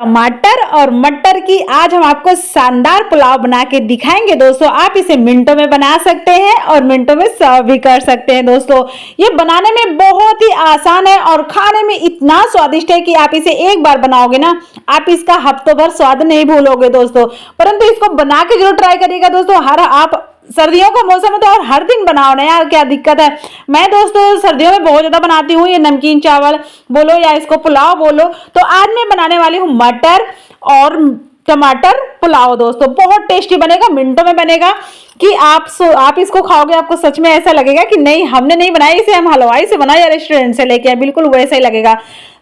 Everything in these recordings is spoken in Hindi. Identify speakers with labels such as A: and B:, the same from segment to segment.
A: टमाटर और मटर की आज हम आपको शानदार पुलाव बना के दिखाएंगे दोस्तों। आप इसे मिनटों में बना सकते हैं और मिनटों में सर्व भी कर सकते हैं दोस्तों। ये बनाने में बहुत ही आसान है और खाने में इतना स्वादिष्ट है कि आप इसे एक बार बनाओगे ना, आप इसका हफ्तों भर स्वाद नहीं भूलोगे दोस्तों। परंतु इसको बना के जरूर ट्राई करिएगा दोस्तों। आप सर्दियों का मौसम है तो और हर दिन बनाओ ना यार, क्या दिक्कत है। मैं दोस्तों सर्दियों में बहुत ज्यादा बनाती हूँ, ये नमकीन चावल बोलो या इसको पुलाव बोलो। तो आज मैं बनाने वाली हूँ मटर और टमाटर पुलाव दोस्तों। बहुत टेस्टी बनेगा, मिनटों में बनेगा कि आप इसको खाओगे आपको सच में ऐसा लगेगा कि नहीं हमने नहीं बनाया, इसे हम हलवाई से बनाया या रेस्टोरेंट से लेके आए, बिल्कुल वैसा ही लगेगा।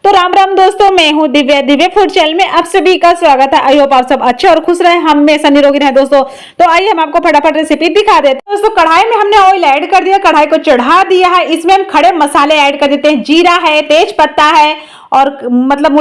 A: तो राम राम दोस्तों, मैं हूँ दिव्या, दिव्या फूड चैनल में आप सभी का स्वागत है। आई होप आप सब अच्छे और खुश रहे, हमेशा निरोगी रहे दोस्तों। तो आइए हम आपको फटाफट रेसिपी दिखा देते हैं दोस्तों। कढ़ाई में हमने ऑयल ऐड कर दिया, कढ़ाई को चढ़ा दिया है। इसमें हम खड़े मसाले ऐड कर देते हैं। जीरा है, तेज पत्ता है और मतलब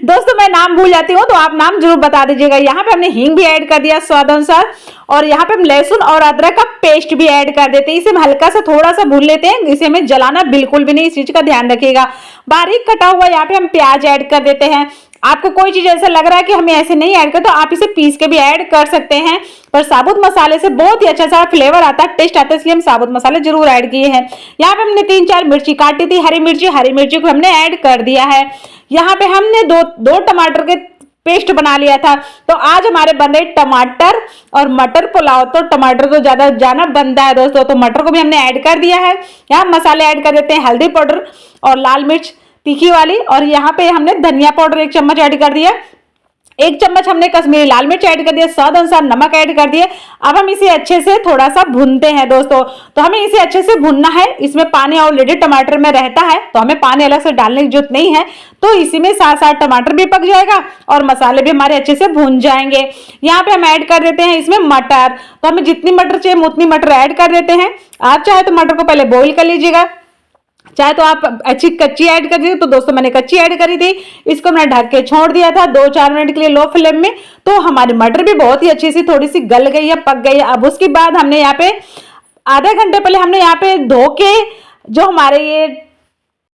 A: दोस्तों मैं नाम भूल जाती हूँ तो आप नाम जरूर बता दीजिएगा। यहाँ पे हमने हींग भी ऐड कर दिया स्वाद अनुसार और यहाँ पे हम लहसुन और अदरक का पेस्ट भी ऐड कर देते हैं। इसे हम हल्का सा थोड़ा सा भून लेते हैं, इसे हमें जलाना बिल्कुल भी नहीं, इस चीज का ध्यान रखिएगा। बारीक कटा हुआ यहाँ पे हम प्याज ऐड कर देते हैं। आपको कोई चीज ऐसा लग रहा है कि हमें ऐसे नहीं ऐड कर तो आप इसे पीस के भी ऐड कर सकते हैं, पर साबुत मसाले से बहुत ही अच्छा सा फ्लेवर आता है, टेस्ट आता है, इसलिए हम साबुत मसाले जरूर ऐड किए हैं। यहाँ पे हमने 3-4 मिर्ची काटी थी, हरी मिर्ची को हमने ऐड कर दिया है। यहाँ पे हमने दो टमाटर के पेस्ट बना लिया था। तो आज हमारे बन रहे टमाटर और मटर पुलाव। तो टमाटर तो ज्यादा जाना बनता है दोस्तों, तो मटर को भी हमने ऐड कर दिया है। यहाँ मसाले ऐड कर देते हैं, हल्दी पाउडर और लाल मिर्च तीखी वाली, और यहाँ पे हमने धनिया पाउडर 1 चम्मच ऐड कर दिया। 1 चम्मच हमने कश्मीरी लाल मिर्च ऐड कर दिया, स्वाद अनुसार नमक ऐड कर दिए। अब हम इसे अच्छे से थोड़ा सा भूनते हैं दोस्तों। तो हमें इसे अच्छे से भूनना है, इसमें पानी ऑलरेडी टमाटर में रहता है तो हमें पानी अलग से डालने की जरूरत नहीं है। तो इसी में साथ साथ टमाटर भी पक जाएगा और मसाले भी हमारे अच्छे से भून जाएंगे। यहाँ पे हम ऐड कर देते हैं इसमें मटर। तो हमें जितनी मटर चाहिए उतनी मटर ऐड कर देते हैं। आप चाहे तो मटर को पहले बॉईल कर लीजिएगा, चाहे तो आप अच्छी कच्ची ऐड कर दीजिए। तो दोस्तों मैंने कच्ची ऐड करी थी, इसको मैंने ढक के छोड़ दिया था 2-4 मिनट के लिए लो फ्लेम में। तो हमारी मटर भी बहुत ही अच्छी सी थोड़ी सी गल गई है, पक गई है। अब उसके बाद हमने यहाँ पे आधे घंटे पहले हमने यहाँ पे धो के जो हमारे ये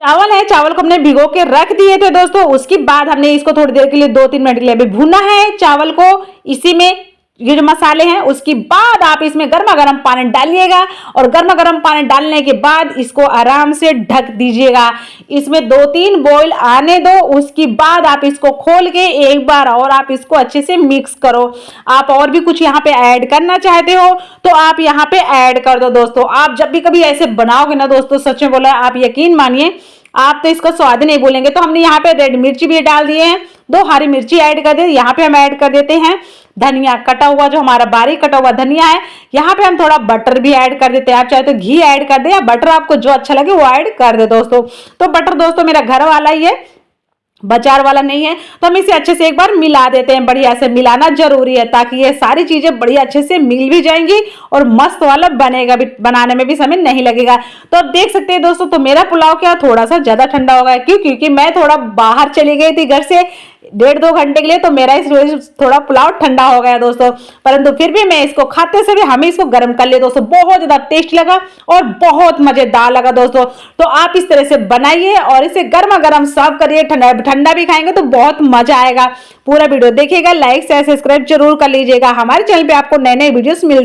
A: चावल है, चावल को हमने भिगो के रख दिए थे दोस्तों। उसके बाद हमने इसको थोड़ी देर के लिए 2-3 मिनट के लिए अभी भूना है चावल को इसी में, ये जो मसाले हैं। उसके बाद आप इसमें गर्मा गर्म पानी डालिएगा और गर्मा गर्म पानी डालने के बाद इसको आराम से ढक दीजिएगा। इसमें 2-3 बॉईल आने दो, उसके बाद आप इसको खोल के एक बार और आप इसको अच्छे से मिक्स करो। आप और भी कुछ यहाँ पे ऐड करना चाहते हो तो आप यहाँ पे ऐड कर दो दोस्तों। आप जब भी कभी ऐसे बनाओगे ना दोस्तों, सच में बोला आप यकीन मानिए आप तो इसको स्वाद नहीं बोलेंगे। तो हमने यहाँ पे रेड मिर्ची भी डाल दिए हैं, 2 हरी मिर्ची ऐड कर दे। यहाँ पे हम ऐड कर देते हैं धनिया कटा हुआ, जो हमारा बारीक कटा हुआ धनिया है। यहाँ पे हम थोड़ा बटर भी ऐड कर देते हैं, आप चाहे तो घी ऐड कर दे या बटर आपको जो अच्छा लगे वो ऐड कर दे दोस्तों। तो बटर दोस्तों मेरा घर वाला ही है, बाजार वाला नहीं है। तो हम इसे अच्छे से एक बार मिला देते हैं, बढ़िया से मिलाना जरूरी है ताकि ये सारी चीजें बढ़िया अच्छे से मिल भी जाएंगी और मस्त वाला बनेगा भी, बनाने में भी समय नहीं लगेगा। तो अब देख सकते हैं दोस्तों, तो मेरा पुलाव क्या थोड़ा सा ज्यादा ठंडा हो गया, क्यों? क्योंकि मैं थोड़ा बाहर चली गई थी घर से 1.5-2 घंटे के लिए, तो मेरा इस थोड़ा पुलाव ठंडा हो गया दोस्तों। परंतु फिर भी मैं इसको खाते से भी हमें इसको गर्म कर लिया दोस्तों। बहुत ज्यादा टेस्ट लगा और बहुत मजेदार लगा दोस्तों। तो आप इस तरह से बनाइए और इसे गर्मा गर्म सर्व करिए, ठंडा भी खाएंगे तो बहुत मजा आएगा। पूरा वीडियो देखिएगा, लाइक शेयर सब्सक्राइब जरूर कर लीजिएगा। हमारे चैनल पे आपको नए नए वीडियोस मिलते